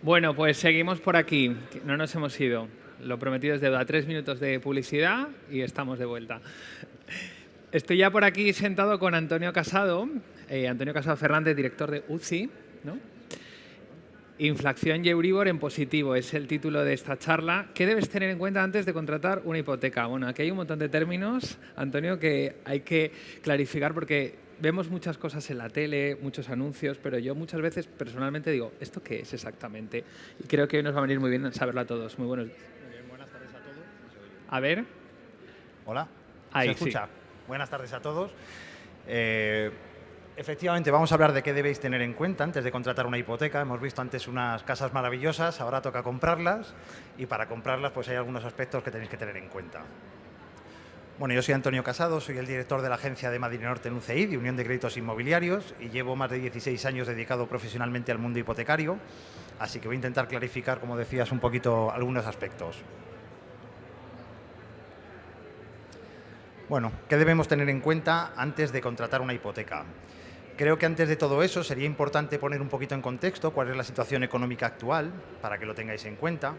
Bueno, pues seguimos por aquí. No nos hemos ido. Lo prometido es deuda. 3 minutos de publicidad y estamos de vuelta. Estoy ya por aquí sentado con Antonio Casado. Antonio Casado Fernández, director de UCI, ¿no? Inflación y Euribor en positivo es el título de esta charla. ¿Qué debes tener en cuenta antes de contratar una hipoteca? Bueno, aquí hay un montón de términos, Antonio, que hay que clarificar porque vemos muchas cosas en la tele, muchos anuncios, pero yo muchas veces personalmente digo, ¿esto qué es exactamente? Y creo que hoy nos va a venir muy bien saberlo a todos. Muy buenos. Muy bien, buenas tardes a todos. A ver. Hola, Ahí, ¿se escucha? sí. Buenas tardes a todos. Efectivamente, vamos a hablar de qué debéis tener en cuenta antes de contratar una hipoteca. Hemos visto antes unas casas maravillosas, ahora toca comprarlas y para comprarlas pues hay algunos aspectos que tenéis que tener en cuenta. Bueno, yo soy Antonio Casado, soy el director de la agencia de Madrid Norte en UCI, de Unión de Créditos Inmobiliarios, y llevo más de 16 años dedicado profesionalmente al mundo hipotecario, así que voy a intentar clarificar, como decías, un poquito algunos aspectos. Bueno, ¿qué debemos tener en cuenta antes de contratar una hipoteca? Creo que antes de todo eso sería importante poner un poquito en contexto cuál es la situación económica actual, para que lo tengáis en cuenta.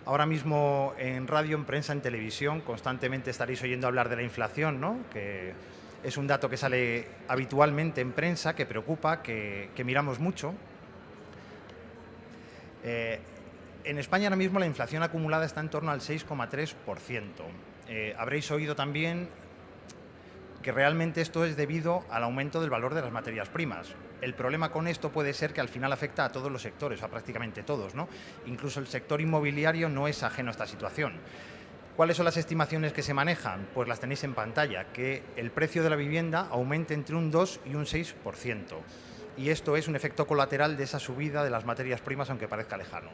Ahora mismo en radio, en prensa, en televisión, constantemente estaréis oyendo hablar de la inflación, ¿no? Que es un dato que sale habitualmente en prensa, que preocupa, que miramos mucho. En España ahora mismo la inflación acumulada está en torno al 6,3%. Habréis oído también que realmente esto es debido al aumento del valor de las materias primas. El problema con esto puede ser que al final afecta a todos los sectores, a prácticamente todos, ¿no? Incluso el sector inmobiliario no es ajeno a esta situación. ¿Cuáles son las estimaciones que se manejan? Pues las tenéis en pantalla, que el precio de la vivienda aumente entre un 2 y un 6%. Y esto es un efecto colateral de esa subida de las materias primas, aunque parezca lejano.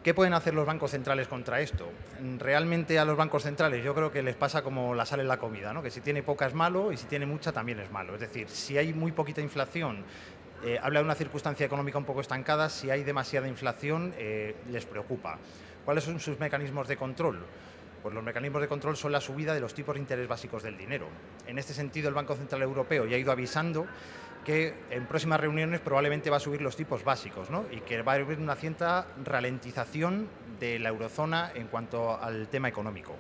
¿Qué pueden hacer los bancos centrales contra esto? Realmente a los bancos centrales yo creo que les pasa como la sal en la comida, ¿no? Que si tiene poca es malo y si tiene mucha también es malo. Es decir, si hay muy poquita inflación, habla de una circunstancia económica un poco estancada, si hay demasiada inflación les preocupa. ¿Cuáles son sus mecanismos de control? Pues los mecanismos de control son la subida de los tipos de interés básicos del dinero. En este sentido, el Banco Central Europeo ya ha ido avisando que en próximas reuniones probablemente va a subir los tipos básicos, ¿no? Y que va a haber una cierta ralentización de la eurozona en cuanto al tema económico.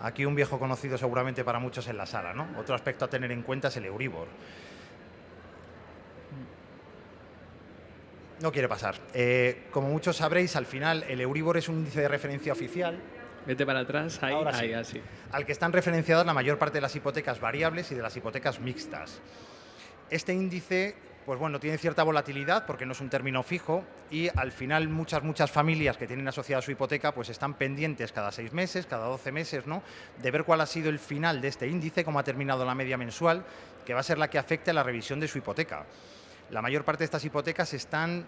Aquí un viejo conocido seguramente para muchos en la sala, ¿no? Otro aspecto a tener en cuenta es el Euribor. No quiere pasar. Como muchos sabréis, al final el Euribor es un índice de referencia oficial. Vete para atrás, ahí, Ahora ahí, sí. así. Al que están referenciadas la mayor parte de las hipotecas variables y de las hipotecas mixtas. Este índice, pues bueno, tiene cierta volatilidad porque no es un término fijo y al final muchas familias que tienen asociada su hipoteca pues están pendientes cada 6 meses, cada 12 meses, ¿no? De ver cuál ha sido el final de este índice, cómo ha terminado la media mensual, que va a ser la que afecte a la revisión de su hipoteca. La mayor parte de estas hipotecas se están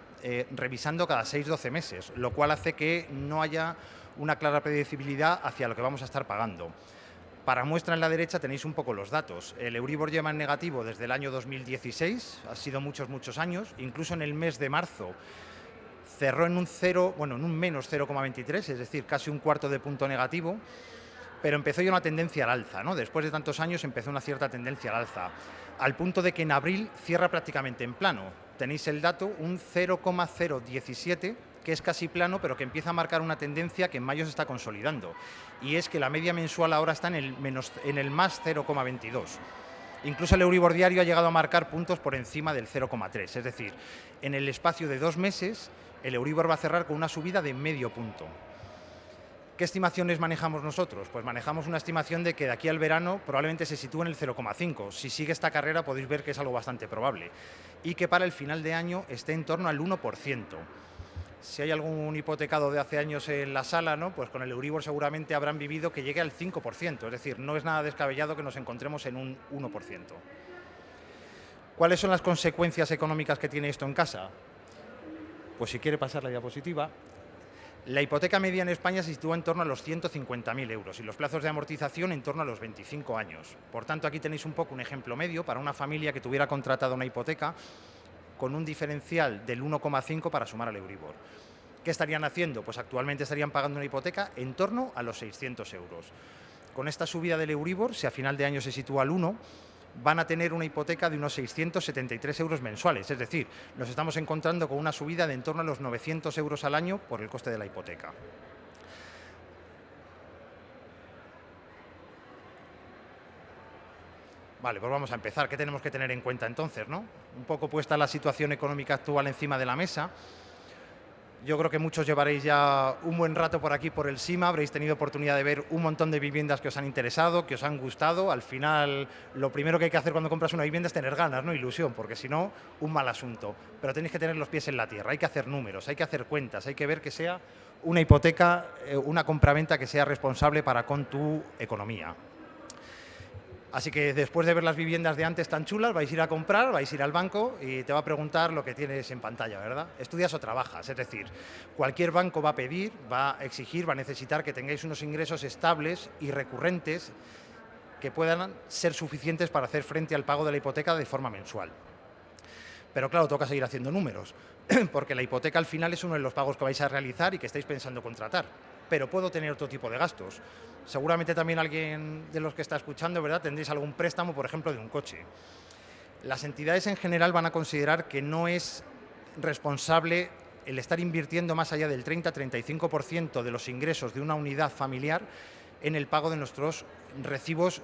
revisando cada 6-12 meses, lo cual hace que no haya una clara predecibilidad hacia lo que vamos a estar pagando. Para muestra en la derecha tenéis un poco los datos. El Euribor lleva en negativo desde el año 2016, ha sido muchos años, incluso en el mes de marzo cerró en un menos 0,23, es decir, casi un cuarto de punto negativo, pero empezó ya una tendencia al alza, ¿no? Después de tantos años empezó una cierta tendencia al alza, al punto de que en abril cierra prácticamente en plano. Tenéis el dato, un 0,017, que es casi plano, pero que empieza a marcar una tendencia que en mayo se está consolidando. Y es que la media mensual ahora está en el más 0,22. Incluso el Euribor diario ha llegado a marcar puntos por encima del 0,3. Es decir, en el espacio de 2 meses, el Euribor va a cerrar con una subida de medio punto. ¿Qué estimaciones manejamos nosotros? Pues manejamos una estimación de que de aquí al verano probablemente se sitúe en el 0,5. Si sigue esta carrera podéis ver que es algo bastante probable. Y que para el final de año esté en torno al 1%. Si hay algún hipotecado de hace años en la sala, ¿no? Pues con el Euribor seguramente habrán vivido que llegue al 5%. Es decir, no es nada descabellado que nos encontremos en un 1%. ¿Cuáles son las consecuencias económicas que tiene esto en casa? Pues si quiere pasar la diapositiva. La hipoteca media en España se sitúa en torno a los 150.000 euros y los plazos de amortización en torno a los 25 años. Por tanto, aquí tenéis un poco un ejemplo medio para una familia que tuviera contratado una hipoteca con un diferencial del 1,5 para sumar al Euribor. ¿Qué estarían haciendo? Pues actualmente estarían pagando una hipoteca en torno a los 600 euros. Con esta subida del Euribor, si a final de año se sitúa al 1, van a tener una hipoteca de unos 673 euros mensuales. Es decir, nos estamos encontrando con una subida de en torno a los 900 euros al año por el coste de la hipoteca. Vale, pues vamos a empezar. ¿Qué tenemos que tener en cuenta entonces, no? Un poco puesta la situación económica actual encima de la mesa. Yo creo que muchos llevaréis ya un buen rato por aquí, por el SIMA, habréis tenido oportunidad de ver un montón de viviendas que os han interesado, que os han gustado. Al final, lo primero que hay que hacer cuando compras una vivienda es tener ganas, no ilusión, porque si no, un mal asunto. Pero tenéis que tener los pies en la tierra, hay que hacer números, hay que hacer cuentas, hay que ver que sea una hipoteca, una compraventa que sea responsable para con tu economía. Así que después de ver las viviendas de antes tan chulas, vais a ir a comprar, vais a ir al banco y te va a preguntar lo que tienes en pantalla, ¿verdad? ¿Estudias o trabajas? Es decir, cualquier banco va a pedir, va a exigir, va a necesitar que tengáis unos ingresos estables y recurrentes que puedan ser suficientes para hacer frente al pago de la hipoteca de forma mensual. Pero claro, toca seguir haciendo números, porque la hipoteca al final es uno de los pagos que vais a realizar y que estáis pensando contratar. Pero puedo tener otro tipo de gastos. Seguramente también alguien de los que está escuchando, ¿verdad?, tendréis algún préstamo, por ejemplo, de un coche. Las entidades en general van a considerar que no es responsable el estar invirtiendo más allá del 30-35% de los ingresos de una unidad familiar en el pago de nuestros recibos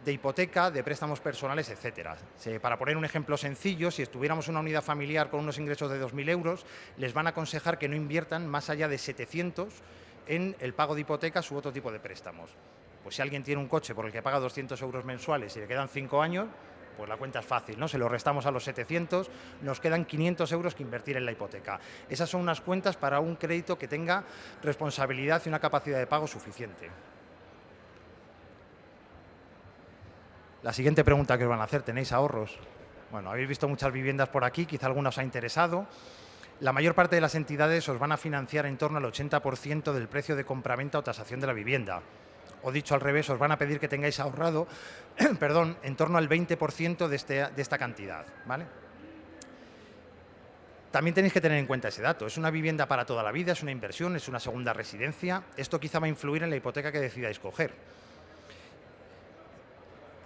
de hipoteca, de préstamos personales, etcétera. Para poner un ejemplo sencillo, si estuviéramos una unidad familiar con unos ingresos de 2.000 euros, les van a aconsejar que no inviertan más allá de 700 en el pago de hipotecas u otro tipo de préstamos. Pues si alguien tiene un coche por el que paga 200 euros mensuales y le quedan 5 años, pues la cuenta es fácil, ¿no? Se lo restamos a los 700, nos quedan 500 euros que invertir en la hipoteca. Esas son unas cuentas para un crédito que tenga responsabilidad y una capacidad de pago suficiente. La siguiente pregunta que os van a hacer, ¿tenéis ahorros? Bueno, habéis visto muchas viviendas por aquí, quizá alguna os ha interesado. La mayor parte de las entidades os van a financiar en torno al 80% del precio de compraventa o tasación de la vivienda. O dicho al revés, os van a pedir que tengáis ahorrado perdón, en torno al 20% de esta cantidad, ¿vale? También tenéis que tener en cuenta ese dato. Es una vivienda para toda la vida, es una inversión, es una segunda residencia. Esto quizá va a influir en la hipoteca que decidáis coger.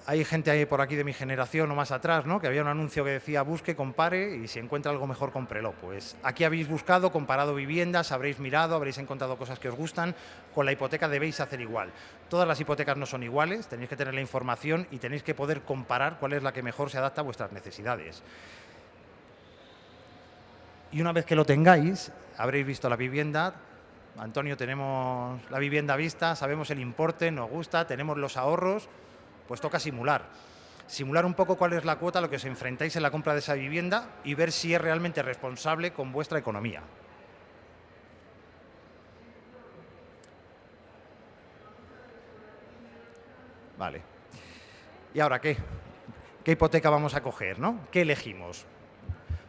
Hay gente ahí por aquí de mi generación o más atrás, ¿no?, que había un anuncio que decía busque, compare y si encuentra algo mejor, cómprelo. Pues aquí habéis buscado, comparado viviendas, habréis mirado, habréis encontrado cosas que os gustan. Con la hipoteca debéis hacer igual. Todas las hipotecas no son iguales, tenéis que tener la información y tenéis que poder comparar cuál es la que mejor se adapta a vuestras necesidades. Y una vez que lo tengáis, habréis visto la vivienda. Antonio, tenemos la vivienda vista, sabemos el importe, nos gusta, tenemos los ahorros. Pues toca simular un poco cuál es la cuota a lo que os enfrentáis en la compra de esa vivienda y ver si es realmente responsable con vuestra economía. Vale. ¿Y ahora qué? ¿Qué hipoteca vamos a coger, no? ¿Qué elegimos?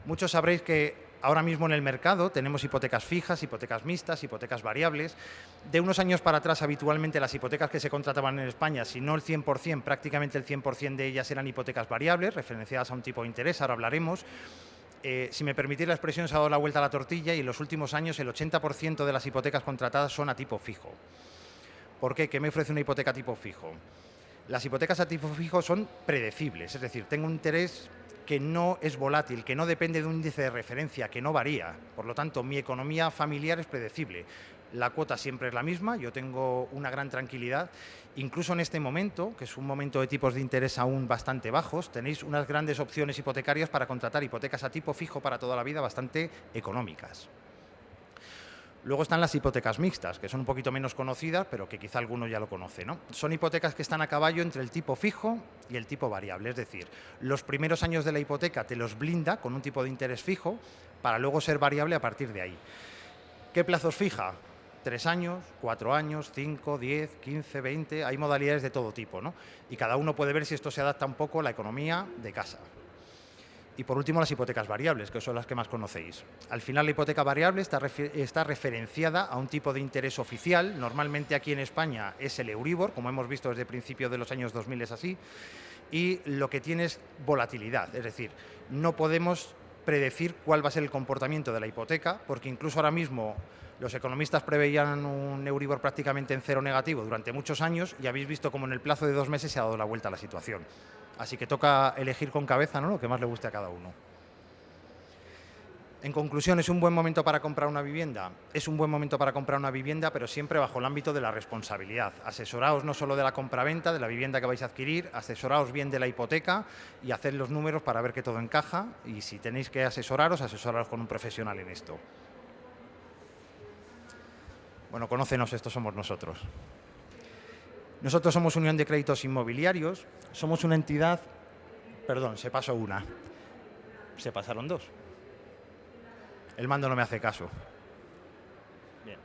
Muchos sabréis que ahora mismo en el mercado tenemos hipotecas fijas, hipotecas mixtas, hipotecas variables. De unos años para atrás, habitualmente las hipotecas que se contrataban en España, si no el 100%, prácticamente el 100% de ellas eran hipotecas variables, referenciadas a un tipo de interés, ahora hablaremos. Si me permitís la expresión, se ha dado la vuelta a la tortilla y en los últimos años el 80% de las hipotecas contratadas son a tipo fijo. ¿Por qué? ¿Qué me ofrece una hipoteca a tipo fijo? Las hipotecas a tipo fijo son predecibles, es decir, tengo un interés que no es volátil, que no depende de un índice de referencia, que no varía. Por lo tanto, mi economía familiar es predecible. La cuota siempre es la misma, yo tengo una gran tranquilidad. Incluso en este momento, que es un momento de tipos de interés aún bastante bajos, tenéis unas grandes opciones hipotecarias para contratar hipotecas a tipo fijo para toda la vida bastante económicas. Luego están las hipotecas mixtas, que son un poquito menos conocidas, pero que quizá alguno ya lo conoce, ¿no? Son hipotecas que están a caballo entre el tipo fijo y el tipo variable, es decir, los primeros años de la hipoteca te los blinda con un tipo de interés fijo para luego ser variable a partir de ahí. ¿Qué plazos fija? 3 años, 4 años, 5, 10, 15, 20, hay modalidades de todo tipo, ¿no? Y cada uno puede ver si esto se adapta un poco a la economía de casa. Y por último, las hipotecas variables, que son las que más conocéis. Al final, la hipoteca variable está referenciada a un tipo de interés oficial. Normalmente aquí en España es el Euribor, como hemos visto desde principios de los años 2000 es así. Y lo que tiene es volatilidad, es decir, no podemos predecir cuál va a ser el comportamiento de la hipoteca, porque incluso ahora mismo los economistas preveían un Euribor prácticamente en cero negativo durante muchos años y habéis visto cómo en el plazo de 2 meses se ha dado la vuelta a la situación. Así que toca elegir con cabeza, ¿no?, lo que más le guste a cada uno. En conclusión, ¿es un buen momento para comprar una vivienda? Es un buen momento para comprar una vivienda, pero siempre bajo el ámbito de la responsabilidad. Asesoraos no solo de la compraventa, de la vivienda que vais a adquirir, asesoraos bien de la hipoteca y haced los números para ver que todo encaja. Y si tenéis que asesoraros con un profesional en esto. Bueno, conócenos, estos somos nosotros. Nosotros somos Unión de Créditos Inmobiliarios, somos una entidad... Perdón, se pasó una. Se pasaron dos. El mando no me hace caso. Bien.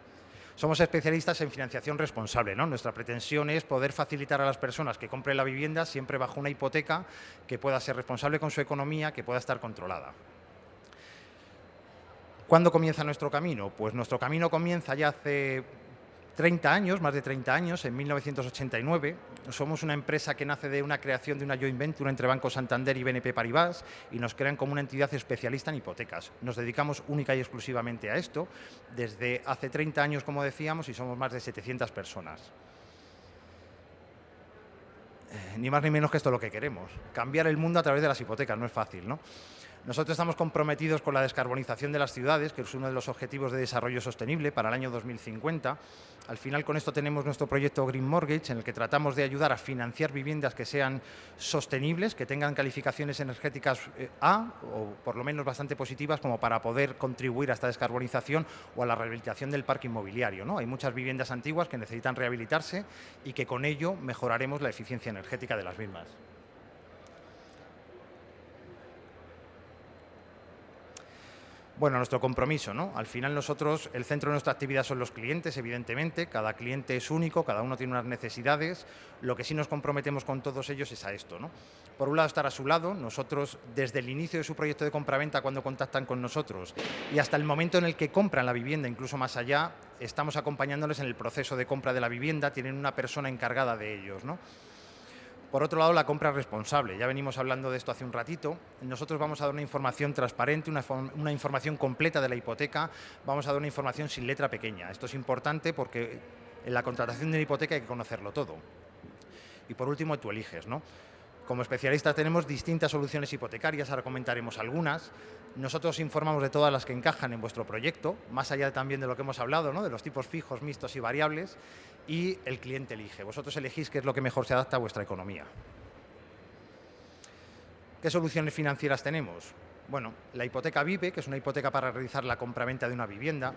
Somos especialistas en financiación responsable, ¿no? Nuestra pretensión es poder facilitar a las personas que compren la vivienda siempre bajo una hipoteca que pueda ser responsable con su economía, que pueda estar controlada. ¿Cuándo comienza nuestro camino? Pues nuestro camino comienza ya hace 30 años, más de 30 años, en 1989. Somos una empresa que nace de una creación de una joint venture entre Banco Santander y BNP Paribas y nos crean como una entidad especialista en hipotecas. Nos dedicamos única y exclusivamente a esto desde hace 30 años, como decíamos, y somos más de 700 personas. Ni más ni menos que esto es lo que queremos. Cambiar el mundo a través de las hipotecas, no es fácil, ¿no? Nosotros estamos comprometidos con la descarbonización de las ciudades, que es uno de los objetivos de desarrollo sostenible para el año 2050. Al final, con esto tenemos nuestro proyecto Green Mortgage, en el que tratamos de ayudar a financiar viviendas que sean sostenibles, que tengan calificaciones energéticas A, o por lo menos bastante positivas, como para poder contribuir a esta descarbonización o a la rehabilitación del parque inmobiliario, ¿no? Hay muchas viviendas antiguas que necesitan rehabilitarse y que con ello mejoraremos la eficiencia energética de las mismas. Bueno, nuestro compromiso, ¿no? Al final nosotros, el centro de nuestra actividad son los clientes, evidentemente, cada cliente es único, cada uno tiene unas necesidades, lo que sí nos comprometemos con todos ellos es a esto, ¿no? Por un lado, estar a su lado, nosotros desde el inicio de su proyecto de compraventa, cuando contactan con nosotros, y hasta el momento en el que compran la vivienda, incluso más allá, estamos acompañándoles en el proceso de compra de la vivienda, tienen una persona encargada de ellos, ¿no? Por otro lado, la compra responsable. Ya venimos hablando de esto hace un ratito. Nosotros vamos a dar una información transparente, una información completa de la hipoteca. Vamos a dar una información sin letra pequeña. Esto es importante porque en la contratación de una hipoteca hay que conocerlo todo. Y por último, tú eliges, ¿no? Como especialistas tenemos distintas soluciones hipotecarias, ahora comentaremos algunas. Nosotros informamos de todas las que encajan en vuestro proyecto, más allá también de lo que hemos hablado, ¿no?, de los tipos fijos, mixtos y variables, y el cliente elige. Vosotros elegís qué es lo que mejor se adapta a vuestra economía. ¿Qué soluciones financieras tenemos? Bueno, la hipoteca Vive, que es una hipoteca para realizar la compraventa de una vivienda.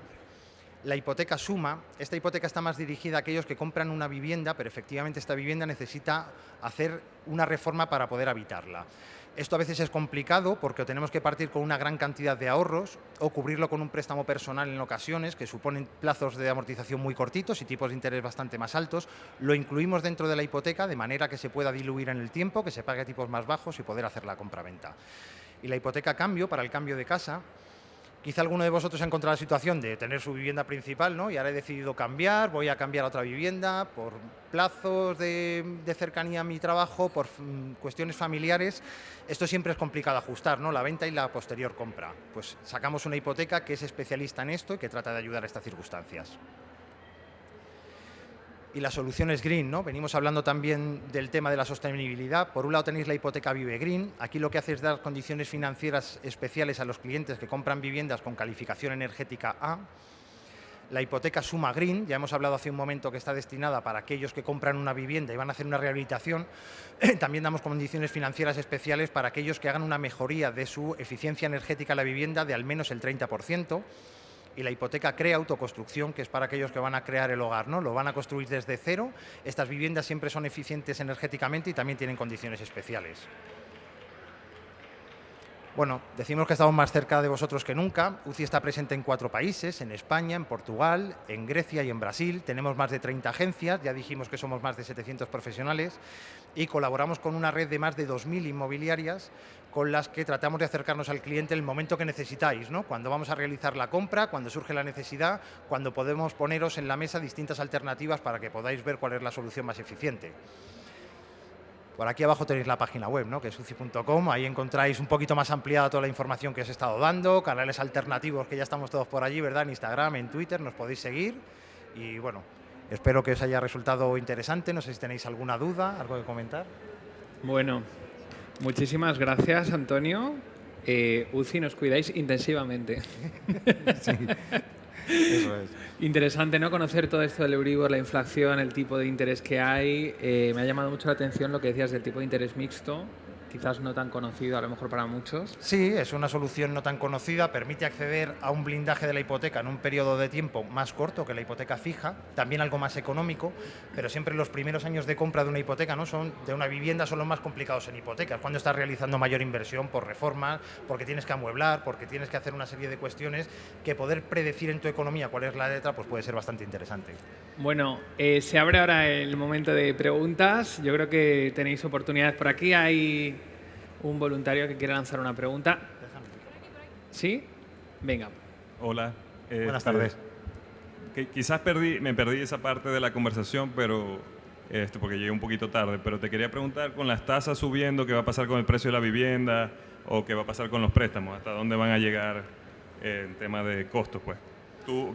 La hipoteca Suma, esta hipoteca está más dirigida a aquellos que compran una vivienda, pero efectivamente esta vivienda necesita hacer una reforma para poder habitarla. Esto a veces es complicado porque o tenemos que partir con una gran cantidad de ahorros o cubrirlo con un préstamo personal en ocasiones que suponen plazos de amortización muy cortitos y tipos de interés bastante más altos. Lo incluimos dentro de la hipoteca de manera que se pueda diluir en el tiempo, que se pague a tipos más bajos y poder hacer la compraventa. Y la hipoteca Cambio, para el cambio de casa. Quizá alguno de vosotros ha encontrado la situación de tener su vivienda principal, ¿no?, y ahora he decidido cambiar, voy a cambiar a otra vivienda por plazos de cercanía a mi trabajo, por cuestiones familiares. Esto siempre es complicado ajustar, ¿no?, la venta y la posterior compra. Pues sacamos una hipoteca que es especialista en esto y que trata de ayudar a estas circunstancias. Y la solución es Green, ¿no? Venimos hablando también del tema de la sostenibilidad. Por un lado tenéis la hipoteca Vive Green. Aquí lo que hace es dar condiciones financieras especiales a los clientes que compran viviendas con calificación energética A. La hipoteca Suma Green, ya hemos hablado hace un momento que está destinada para aquellos que compran una vivienda y van a hacer una rehabilitación. También damos condiciones financieras especiales para aquellos que hagan una mejoría de su eficiencia energética en la vivienda de al menos el 30%. Y la hipoteca Crea Autoconstrucción, que es para aquellos que van a crear el hogar, ¿no? Lo van a construir desde cero. Estas viviendas siempre son eficientes energéticamente y también tienen condiciones especiales. Bueno, decimos que estamos más cerca de vosotros que nunca. UCI está presente en 4 países, en España, en Portugal, en Grecia y en Brasil. Tenemos más de 30 agencias, ya dijimos que somos más de 700 profesionales y colaboramos con una red de más de 2.000 inmobiliarias con las que tratamos de acercarnos al cliente en el momento que necesitáis, ¿no? Cuando vamos a realizar la compra, cuando surge la necesidad, cuando podemos poneros en la mesa distintas alternativas para que podáis ver cuál es la solución más eficiente. Por aquí abajo tenéis la página web, ¿no? Que es uci.com. Ahí encontráis un poquito más ampliada toda la información que os he estado dando, canales alternativos que ya estamos todos por allí, ¿verdad? En Instagram, en Twitter, nos podéis seguir. Y bueno, espero que os haya resultado interesante. No sé si tenéis alguna duda, algo que comentar. Bueno, muchísimas gracias, Antonio. UCI, nos cuidáis intensivamente. Sí, eso es. Interesante, ¿no? Conocer todo esto del Euribor, la inflación, el tipo de interés que hay. Me ha llamado mucho la atención lo que decías del tipo de interés mixto, quizás no tan conocido a lo mejor para muchos. Sí, es una solución no tan conocida, permite acceder a un blindaje de la hipoteca en un periodo de tiempo más corto que la hipoteca fija, también algo más económico, pero siempre los primeros años de compra de una hipoteca, ¿no? De una vivienda, son los más complicados en hipotecas, cuando estás realizando mayor inversión por reforma, porque tienes que amueblar, porque tienes que hacer una serie de cuestiones que poder predecir en tu economía cuál es la letra, pues puede ser bastante interesante. Bueno, se abre ahora el momento de preguntas. Yo creo que tenéis oportunidades por aquí. Hay un voluntario que quiere lanzar una pregunta. ¿Sí? Venga. Hola. Buenas tardes. Quizás me perdí esa parte de la conversación, pero porque llegué un poquito tarde, pero te quería preguntar, con las tasas subiendo, ¿qué va a pasar con el precio de la vivienda o qué va a pasar con los préstamos? ¿Hasta dónde van a llegar en tema de costos, pues?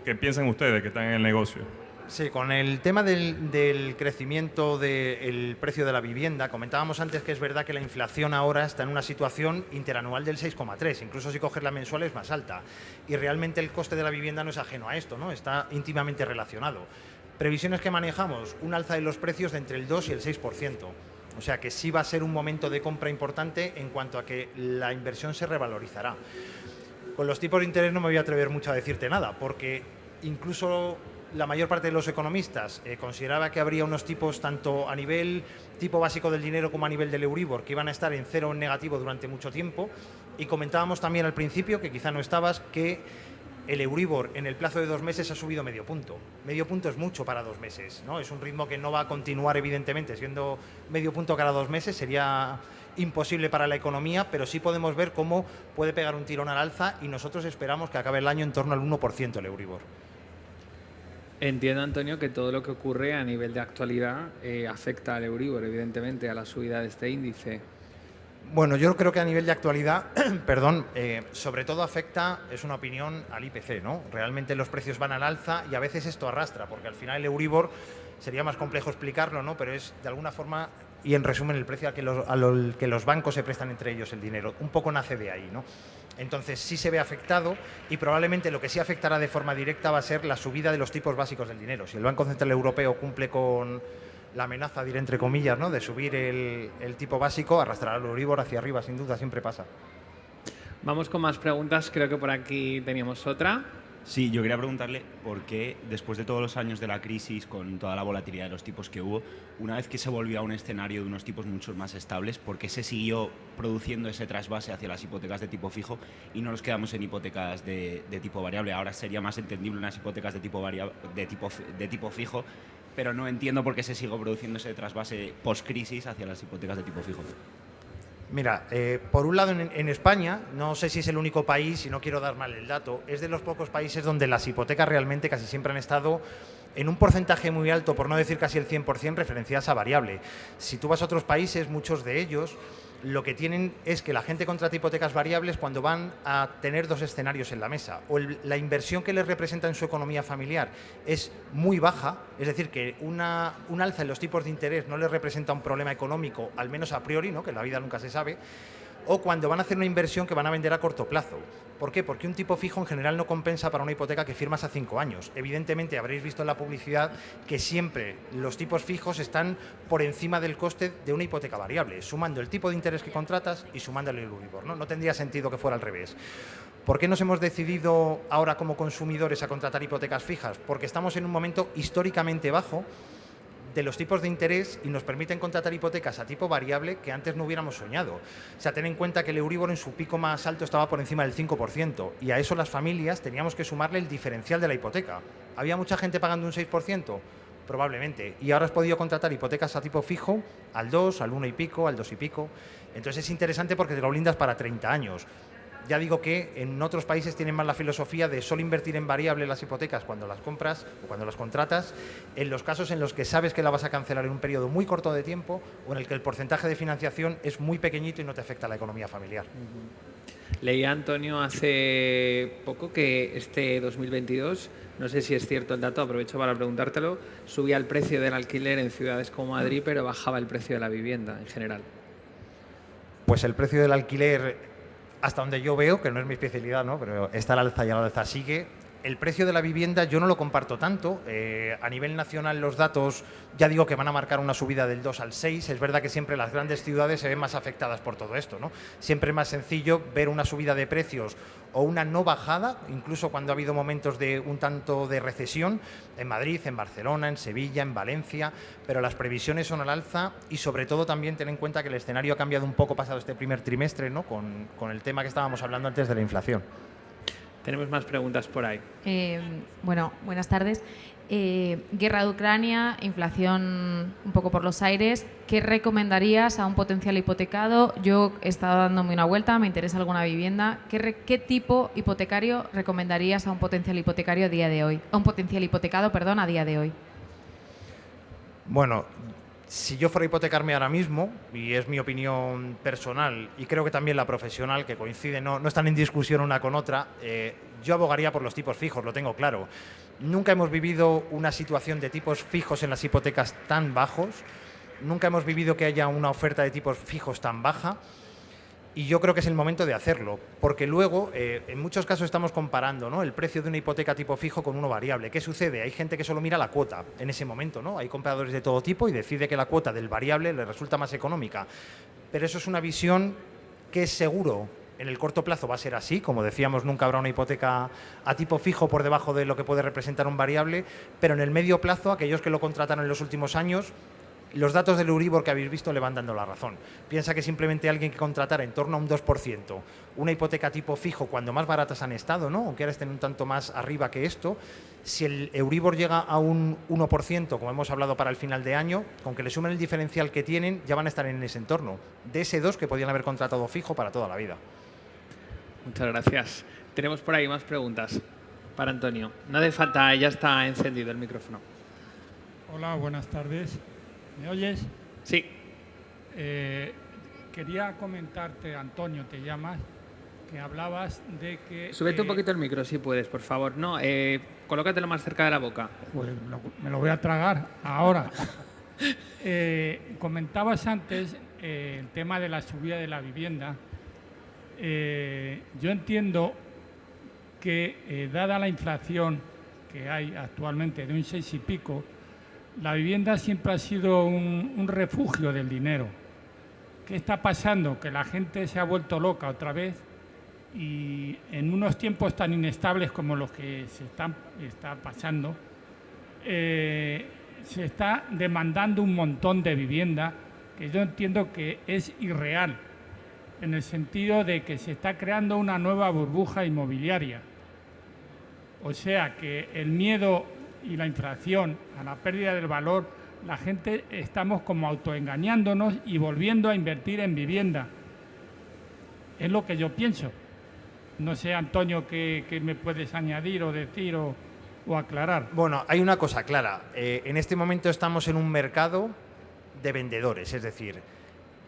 ¿Qué piensan ustedes que están en el negocio? Sí, con el tema del crecimiento del precio de la vivienda, comentábamos antes que es verdad que la inflación ahora está en una situación interanual del 6,3, incluso si coges la mensual es más alta. Y realmente el coste de la vivienda no es ajeno a esto, ¿no? Está íntimamente relacionado. Previsiones que manejamos, un alza de los precios de entre el 2 y el 6%. O sea que sí va a ser un momento de compra importante en cuanto a que la inversión se revalorizará. Con los tipos de interés no me voy a atrever mucho a decirte nada, porque incluso la mayor parte de los economistas consideraba que habría unos tipos, tanto a nivel tipo básico del dinero como a nivel del Euribor, que iban a estar en cero o en negativo durante mucho tiempo. Y comentábamos también al principio, que quizá no estabas, que el Euribor en el plazo de 2 meses ha subido medio punto. Medio punto es mucho para 2 meses, ¿no? Es un ritmo que no va a continuar, evidentemente, siendo medio punto cada 2 meses, sería imposible para la economía, pero sí podemos ver cómo puede pegar un tirón al alza y nosotros esperamos que acabe el año en torno al 1% el Euribor. Entiendo, Antonio, que todo lo que ocurre a nivel de actualidad afecta al Euribor, evidentemente, a la subida de este índice. Bueno, yo creo que a nivel de actualidad, perdón, sobre todo afecta, es una opinión, al IPC, ¿no? Realmente los precios van al alza y a veces esto arrastra, porque al final el Euribor sería más complejo explicarlo, ¿no? Pero es de alguna forma, y en resumen, el precio al que los bancos se prestan entre ellos el dinero. Un poco nace de ahí, ¿no? Entonces sí se ve afectado y probablemente lo que sí afectará de forma directa va a ser la subida de los tipos básicos del dinero. Si el Banco Central Europeo cumple con la amenaza, diré entre comillas, ¿no?, de subir el tipo básico, arrastrará el Euribor hacia arriba, sin duda, siempre pasa. Vamos con más preguntas, creo que por aquí teníamos otra. Sí, yo quería preguntarle por qué, después de todos los años de la crisis, con toda la volatilidad de los tipos que hubo, una vez que se volvió a un escenario de unos tipos mucho más estables, ¿por qué se siguió produciendo ese trasvase hacia las hipotecas de tipo fijo y no nos quedamos en hipotecas de tipo variable? Ahora sería más entendible unas hipotecas de tipo fijo, pero no entiendo por qué se sigue produciendo ese trasvase post-crisis hacia las hipotecas de tipo fijo. Mira, por un lado en España, no sé si es el único país, y no quiero dar mal el dato, es de los pocos países donde las hipotecas realmente casi siempre han estado en un porcentaje muy alto, por no decir casi el 100%, referenciadas a variable. Si tú vas a otros países, muchos de ellos lo que tienen es que la gente contrata hipotecas variables cuando van a tener dos escenarios en la mesa. O la inversión que les representa en su economía familiar es muy baja, es decir, que un alza en los tipos de interés no les representa un problema económico, al menos a priori, ¿no?, que en la vida nunca se sabe, o cuando van a hacer una inversión que van a vender a corto plazo. ¿Por qué? Porque un tipo fijo en general no compensa para una hipoteca que firmas a 5 años. Evidentemente habréis visto en la publicidad que siempre los tipos fijos están por encima del coste de una hipoteca variable, sumando el tipo de interés que contratas y sumándole el Euribor, ¿no? No tendría sentido que fuera al revés. ¿Por qué nos hemos decidido ahora como consumidores a contratar hipotecas fijas? Porque estamos en un momento históricamente bajo de los tipos de interés y nos permiten contratar hipotecas a tipo variable que antes no hubiéramos soñado. O sea, ten en cuenta que el Euribor en su pico más alto estaba por encima del 5% y a eso las familias teníamos que sumarle el diferencial de la hipoteca. ¿Había mucha gente pagando un 6%? Probablemente. Y ahora has podido contratar hipotecas a tipo fijo al 2, al 1 y pico, al 2 y pico. Entonces es interesante porque te lo blindas para 30 años. Ya digo que en otros países tienen más la filosofía de solo invertir en variable las hipotecas cuando las compras o cuando las contratas, en los casos en los que sabes que la vas a cancelar en un periodo muy corto de tiempo o en el que el porcentaje de financiación es muy pequeñito y no te afecta a la economía familiar. Leía, Antonio, hace poco que este 2022, no sé si es cierto el dato, aprovecho para preguntártelo, subía el precio del alquiler en ciudades como Madrid, pero bajaba el precio de la vivienda en general. Pues el precio del alquiler, hasta donde yo veo, que no es mi especialidad, ¿no?, pero está al alza y al alza sigue. El precio de la vivienda yo no lo comparto tanto. A nivel nacional los datos ya digo que van a marcar una subida del 2 al 6. Es verdad que siempre las grandes ciudades se ven más afectadas por todo esto, ¿no? Siempre es más sencillo ver una subida de precios o una no bajada, incluso cuando ha habido momentos de un tanto de recesión, en Madrid, en Barcelona, en Sevilla, en Valencia, pero las previsiones son al alza y sobre todo también ten en cuenta que el escenario ha cambiado un poco pasado este primer trimestre, ¿no?, con el tema que estábamos hablando antes de la inflación. Tenemos más preguntas por ahí. Bueno, buenas tardes. Guerra de Ucrania, inflación un poco por los aires. ¿Qué recomendarías a un potencial hipotecado? Yo he estado dándome una vuelta, me interesa alguna vivienda. ¿Qué tipo hipotecario recomendarías a un potencial hipotecario a día de hoy? A un potencial hipotecado, perdón, a día de hoy. Bueno, si yo fuera a hipotecarme ahora mismo, y es mi opinión personal y creo que también la profesional, que coincide, no están en discusión una con otra, yo abogaría por los tipos fijos, lo tengo claro. Nunca hemos vivido una situación de tipos fijos en las hipotecas tan bajos, nunca hemos vivido que haya una oferta de tipos fijos tan baja. Y yo creo que es el momento de hacerlo, porque luego, en muchos casos estamos comparando, ¿no?, el precio de una hipoteca tipo fijo con uno variable. ¿Qué sucede? Hay gente que solo mira la cuota en ese momento, ¿no? Hay compradores de todo tipo y decide que la cuota del variable le resulta más económica. Pero eso es una visión que es seguro. En el corto plazo va a ser así, como decíamos, nunca habrá una hipoteca a tipo fijo por debajo de lo que puede representar un variable, pero en el medio plazo, aquellos que lo contrataron en los últimos años, los datos del Euribor que habéis visto le van dando la razón. Piensa que simplemente alguien que contratara en torno a un 2% una hipoteca tipo fijo, cuando más baratas han estado, ¿no?, aunque ahora estén un tanto más arriba que esto, si el Euribor llega a un 1%, como hemos hablado para el final de año, con que le sumen el diferencial que tienen, ya van a estar en ese entorno, de ese 2 que podían haber contratado fijo para toda la vida. Muchas gracias. Tenemos por ahí más preguntas para Antonio. No hace falta, ya está encendido el micrófono. Hola, buenas tardes. ¿Me oyes? Sí. Quería comentarte, Antonio, te llamas, que hablabas de que... Súbete un poquito el micro, si puedes, por favor. No, colócatelo más cerca de la boca. Pues me lo voy a tragar ahora. Comentabas antes el tema de la subida de la vivienda. Yo entiendo que, dada la inflación que hay actualmente de un 6 y pico, la vivienda siempre ha sido un refugio del dinero. ¿Qué está pasando? Que la gente se ha vuelto loca otra vez y en unos tiempos tan inestables como los que está pasando, se está demandando un montón de vivienda que yo entiendo que es irreal, en el sentido de que se está creando una nueva burbuja inmobiliaria. O sea que el miedo y la inflación, a la pérdida del valor, la gente estamos como autoengañándonos y volviendo a invertir en vivienda. Es lo que yo pienso. No sé, Antonio, ¿qué me puedes añadir o decir o aclarar? Bueno, hay una cosa clara. En este momento estamos en un mercado de vendedores, es decir,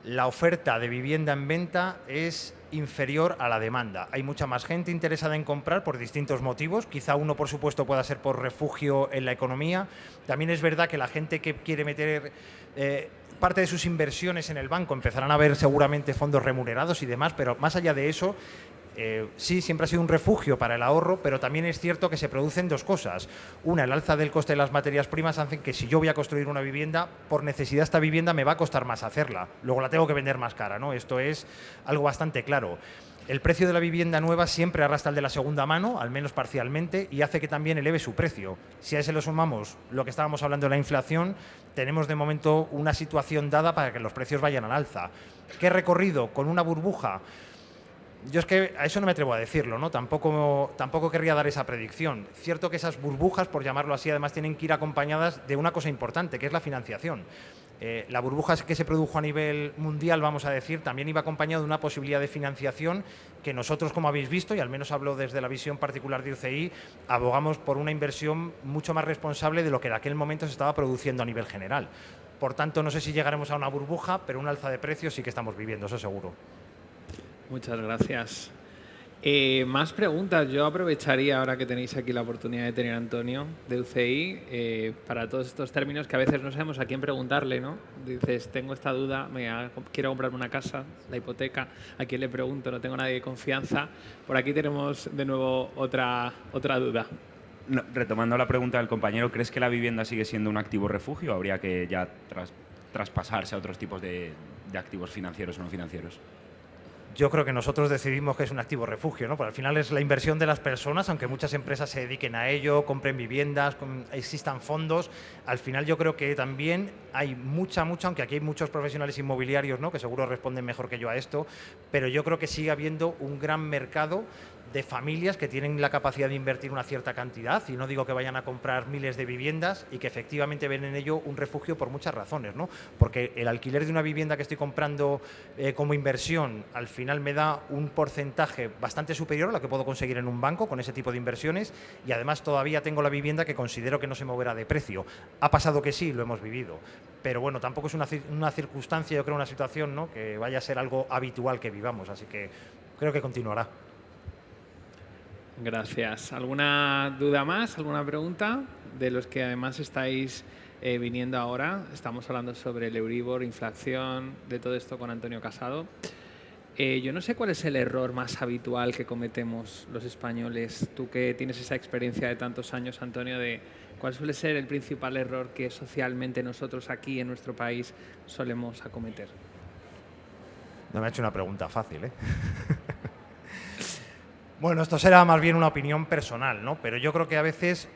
la oferta de vivienda en venta es inferior a la demanda. Hay mucha más gente interesada en comprar por distintos motivos. Quizá uno, por supuesto, pueda ser por refugio en la economía. También es verdad que la gente que quiere meter parte de sus inversiones en el banco empezarán a ver seguramente fondos remunerados y demás, pero más allá de eso, sí, siempre ha sido un refugio para el ahorro, pero también es cierto que se producen dos cosas. Una, el alza del coste de las materias primas hacen que si yo voy a construir una vivienda, por necesidad esta vivienda me va a costar más hacerla. Luego la tengo que vender más cara, ¿no? Esto es algo bastante claro. El precio de la vivienda nueva siempre arrastra el de la segunda mano, al menos parcialmente, y hace que también eleve su precio. Si a ese lo sumamos lo que estábamos hablando de la inflación, tenemos de momento una situación dada para que los precios vayan al alza. ¿Qué recorrido? Con una burbuja. Yo es que a eso no me atrevo a decirlo, ¿no? Tampoco querría dar esa predicción. Cierto que esas burbujas, por llamarlo así, además tienen que ir acompañadas de una cosa importante, que es la financiación. La burbuja que se produjo a nivel mundial, vamos a decir, también iba acompañado de una posibilidad de financiación que nosotros, como habéis visto, y al menos hablo desde la visión particular de UCI, abogamos por una inversión mucho más responsable de lo que en aquel momento se estaba produciendo a nivel general. Por tanto, no sé si llegaremos a una burbuja, pero un alza de precios sí que estamos viviendo, eso seguro. Muchas gracias. Más preguntas. Yo aprovecharía ahora que tenéis aquí la oportunidad de tener a Antonio de UCI para todos estos términos que a veces no sabemos a quién preguntarle, ¿no? Dices, tengo esta duda, quiero comprarme una casa, la hipoteca, ¿a quién le pregunto? No tengo nadie de confianza. Por aquí tenemos de nuevo otra duda. No, retomando la pregunta del compañero, ¿crees que la vivienda sigue siendo un activo refugio o habría que ya traspasarse a otros tipos de activos financieros o no financieros? Yo creo que nosotros decidimos que es un activo refugio, ¿no? Porque al final es la inversión de las personas, aunque muchas empresas se dediquen a ello, compren viviendas, existan fondos. Al final yo creo que también hay mucha, aunque aquí hay muchos profesionales inmobiliarios, ¿no? Que seguro responden mejor que yo a esto, pero yo creo que sigue habiendo un gran mercado de familias que tienen la capacidad de invertir una cierta cantidad, y no digo que vayan a comprar miles de viviendas, y que efectivamente ven en ello un refugio por muchas razones, ¿no? Porque el alquiler de una vivienda que estoy comprando como inversión, al final me da un porcentaje bastante superior a lo que puedo conseguir en un banco con ese tipo de inversiones, y además todavía tengo la vivienda que considero que no se moverá de precio. Ha pasado que sí, lo hemos vivido, pero bueno, tampoco es una circunstancia, yo creo, una situación, ¿no? Que vaya a ser algo habitual que vivamos, así que creo que continuará. Gracias. ¿Alguna duda más? ¿Alguna pregunta? De los que además estáis viniendo ahora. Estamos hablando sobre el Euribor, inflación, de todo esto con Antonio Casado. Yo no sé cuál es el error más habitual que cometemos los españoles. Tú que tienes esa experiencia de tantos años, Antonio, de cuál suele ser el principal error que socialmente nosotros aquí en nuestro país solemos acometer. No me ha hecho una pregunta fácil, ¿eh? Bueno, esto será más bien una opinión personal, ¿no? Pero yo creo que a veces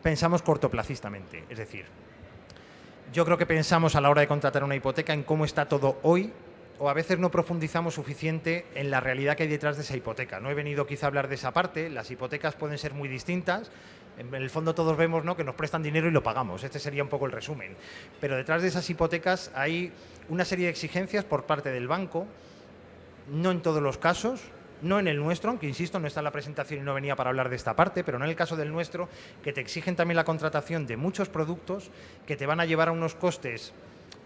pensamos cortoplacistamente. Es decir, yo creo que pensamos a la hora de contratar una hipoteca en cómo está todo hoy, o a veces no profundizamos suficiente en la realidad que hay detrás de esa hipoteca. No he venido quizá a hablar de esa parte. Las hipotecas pueden ser muy distintas. En el fondo todos vemos, ¿no?, que nos prestan dinero y lo pagamos. Este sería un poco el resumen. Pero detrás de esas hipotecas hay una serie de exigencias por parte del banco, no en todos los casos, no en el nuestro, aunque insisto, no está en la presentación y no venía para hablar de esta parte, pero no en el caso del nuestro, que te exigen también la contratación de muchos productos que te van a llevar a unos costes,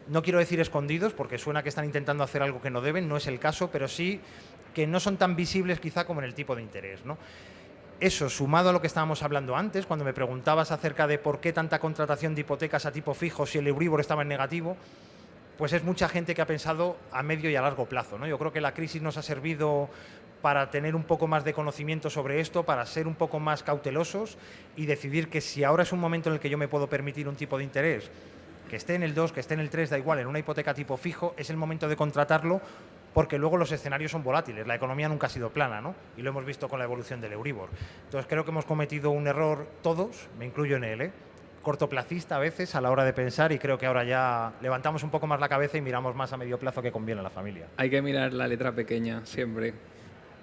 no quiero decir escondidos, porque suena que están intentando hacer algo que no deben, no es el caso, pero sí que no son tan visibles quizá como en el tipo de interés, ¿no? Eso, sumado a lo que estábamos hablando antes, cuando me preguntabas acerca de por qué tanta contratación de hipotecas a tipo fijo si el Euribor estaba en negativo, pues es mucha gente que ha pensado a medio y a largo plazo, ¿no? Yo creo que la crisis nos ha servido para tener un poco más de conocimiento sobre esto, para ser un poco más cautelosos y decidir que si ahora es un momento en el que yo me puedo permitir un tipo de interés, que esté en el 2, que esté en el 3, da igual, en una hipoteca tipo fijo, es el momento de contratarlo, porque luego los escenarios son volátiles, la economía nunca ha sido plana, ¿no? Y lo hemos visto con la evolución del Euribor. Entonces creo que hemos cometido un error todos, me incluyo en él, cortoplacista a veces a la hora de pensar, y creo que ahora ya levantamos un poco más la cabeza y miramos más a medio plazo que conviene a la familia. Hay que mirar la letra pequeña siempre.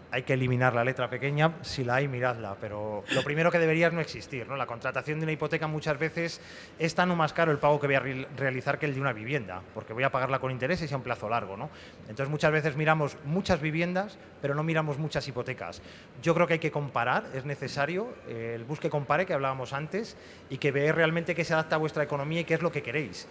Hay que eliminar la letra pequeña, si la hay, miradla, pero lo primero que debería es no existir, ¿no? La contratación de una hipoteca muchas veces es tan o más caro el pago que voy a realizar que el de una vivienda, porque voy a pagarla con intereses y a un plazo largo, ¿no? Entonces muchas veces miramos muchas viviendas, pero no miramos muchas hipotecas. Yo creo que hay que comparar, es necesario, el busque compare que hablábamos antes, y que veáis realmente qué se adapta a vuestra economía y qué es lo que queréis.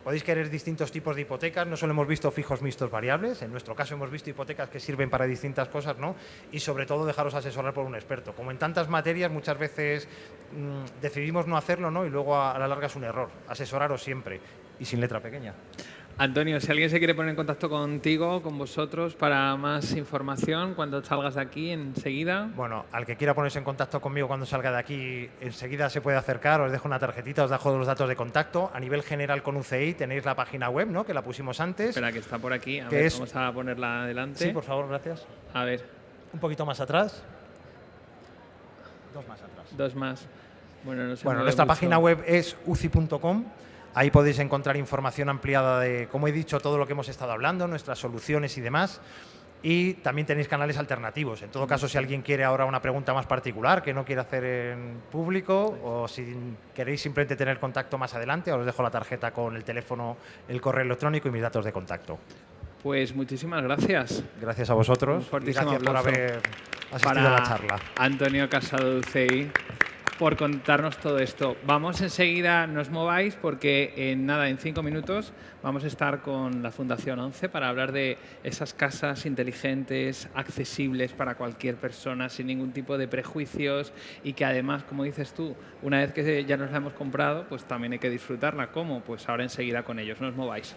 Podéis querer distintos tipos de hipotecas, no solo hemos visto fijos, mixtos, variables, en nuestro caso hemos visto hipotecas que sirven para distintas cosas, ¿no? Y sobre todo dejaros asesorar por un experto. Como en tantas materias, muchas veces decidimos no hacerlo, ¿no? Y luego a la larga es un error. Asesoraros siempre y sin letra pequeña. Antonio, si alguien se quiere poner en contacto contigo, con vosotros, para más información, cuando salgas de aquí, enseguida. Bueno, al que quiera ponerse en contacto conmigo cuando salga de aquí, enseguida se puede acercar, os dejo una tarjetita, os dejo los datos de contacto. A nivel general con UCI tenéis la página web, ¿no?, que la pusimos antes. Espera, que está por aquí. A ver, vamos a ponerla adelante. Sí, por favor, gracias. A ver. Un poquito más atrás. Dos más atrás. Dos más. Bueno, no sé. Bueno, nuestra página web es uci.com. Ahí podéis encontrar información ampliada de, como he dicho, todo lo que hemos estado hablando, nuestras soluciones y demás. Y también tenéis canales alternativos. En todo caso, si alguien quiere ahora una pregunta más particular que no quiere hacer en público, o si queréis simplemente tener contacto más adelante, os dejo la tarjeta con el teléfono, el correo electrónico y mis datos de contacto. Pues muchísimas gracias. Gracias a vosotros. Un fuertísimo Gracias por aplauso haber asistido para a la charla. Antonio Casadulcei por contarnos todo esto. Vamos enseguida, no os mováis, porque en 5 minutos vamos a estar con la Fundación 11 para hablar de esas casas inteligentes, accesibles para cualquier persona, sin ningún tipo de prejuicios y que además, como dices tú, una vez que ya nos la hemos comprado, pues también hay que disfrutarla. ¿Cómo? Pues ahora enseguida con ellos, no os mováis.